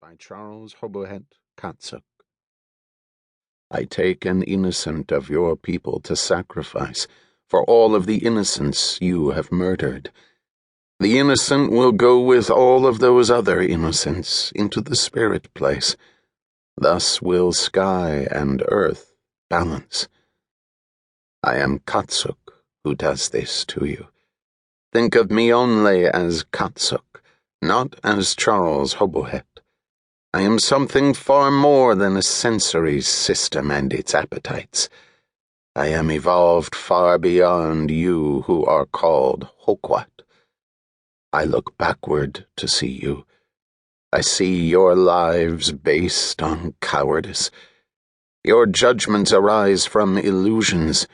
by Charles Hobohet Katsuk. I take an innocent of your people to sacrifice for all of the innocents you have murdered. The innocent will go with all of those other innocents into the spirit place. Thus will sky and earth balance. I am Katsuk who does this to you. Think of me only as Katsuk, not as Charles Hobohet. I am something far more than a sensory system and its appetites. I am evolved far beyond you who are called Hokwat. I look backward to see you. I see your lives based on cowardice. Your judgments arise from illusions.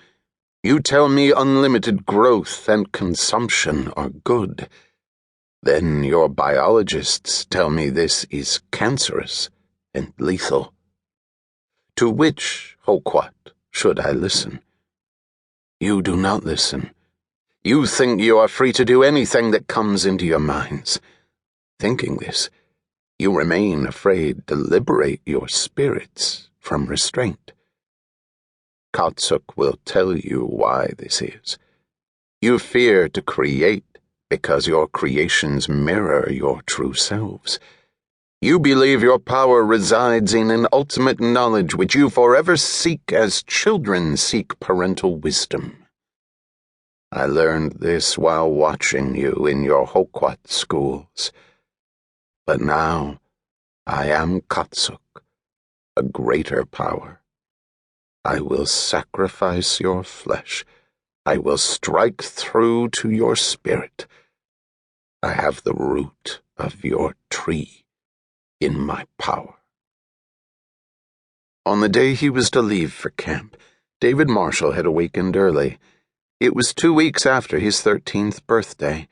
You tell me unlimited growth and consumption are good. Then your biologists tell me this is cancerous and lethal. To which Hokwat should I listen? You do not listen. You think you are free to do anything that comes into your minds. Thinking this, you remain afraid to liberate your spirits from restraint. Katsuk will tell you why this is. You fear to create because your creations mirror your true selves. You believe your power resides in an ultimate knowledge which you forever seek as children seek parental wisdom. I learned this while watching you in your Hokwat schools. But now I am Katsuk, a greater power. I will sacrifice your flesh. I will strike through to your spirit. I have the root of your tree in my power. On the day he was to leave for camp, David Marshall had awakened early. It was 2 weeks after his 13th birthday.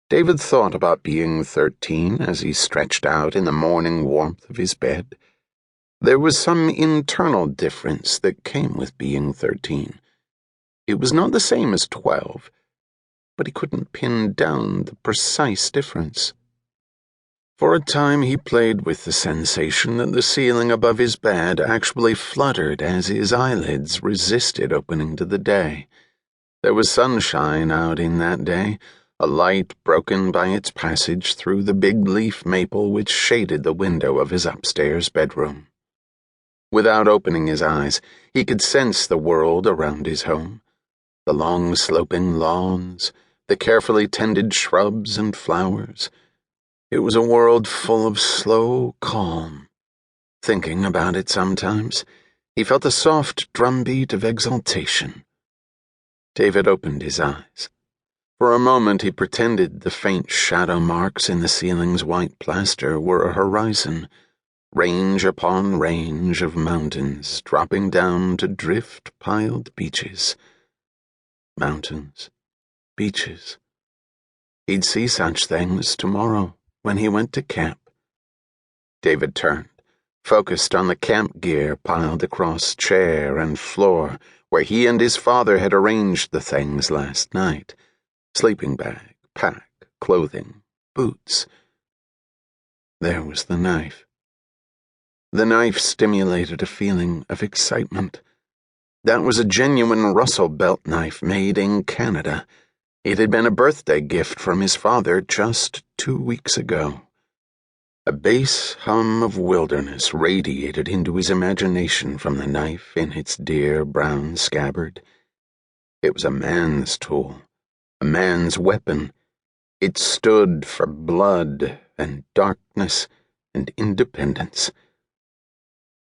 David thought about being 13 as he stretched out in the morning warmth of his bed. There was some internal difference that came with being 13. It was not the same as 12, but he couldn't pin down the precise difference. For a time he played with the sensation that the ceiling above his bed actually fluttered as his eyelids resisted opening to the day. There was sunshine out in that day, a light broken by its passage through the big leaf maple which shaded the window of his upstairs bedroom. Without opening his eyes, he could sense the world around his home. The long sloping lawns, the carefully tended shrubs and flowers. It was a world full of slow calm. Thinking about it sometimes, he felt a soft drumbeat of exultation. David opened his eyes. For a moment he pretended the faint shadow marks in the ceiling's white plaster were a horizon, range upon range of mountains dropping down to drift-piled beaches. Mountains, beaches. He'd see such things tomorrow when he went to camp. David turned, focused on the camp gear piled across chair and floor where he and his father had arranged the things last night. Sleeping bag, pack, clothing, boots. There was the knife. The knife stimulated a feeling of excitement. That was a genuine Russell belt knife made in Canada. It had been a birthday gift from his father just 2 weeks ago. A bass hum of wilderness radiated into his imagination from the knife in its dear brown scabbard. It was a man's tool, a man's weapon. It stood for blood and darkness and independence.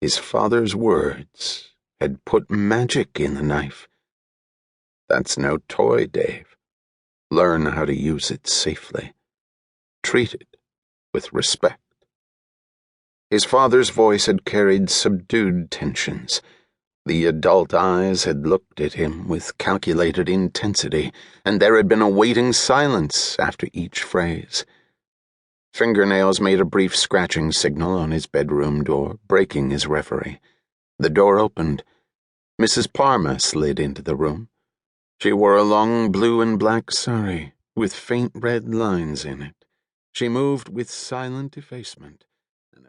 His father's words had put magic in the knife. That's no toy, Dave. Learn how to use it safely. Treat it with respect. His father's voice had carried subdued tensions. The adult eyes had looked at him with calculated intensity, and there had been a waiting silence after each phrase. Fingernails made a brief scratching signal on his bedroom door, breaking his reverie. The door opened. Mrs. Parma slid into the room. She wore a long blue and black sari with faint red lines in it. She moved with silent effacement,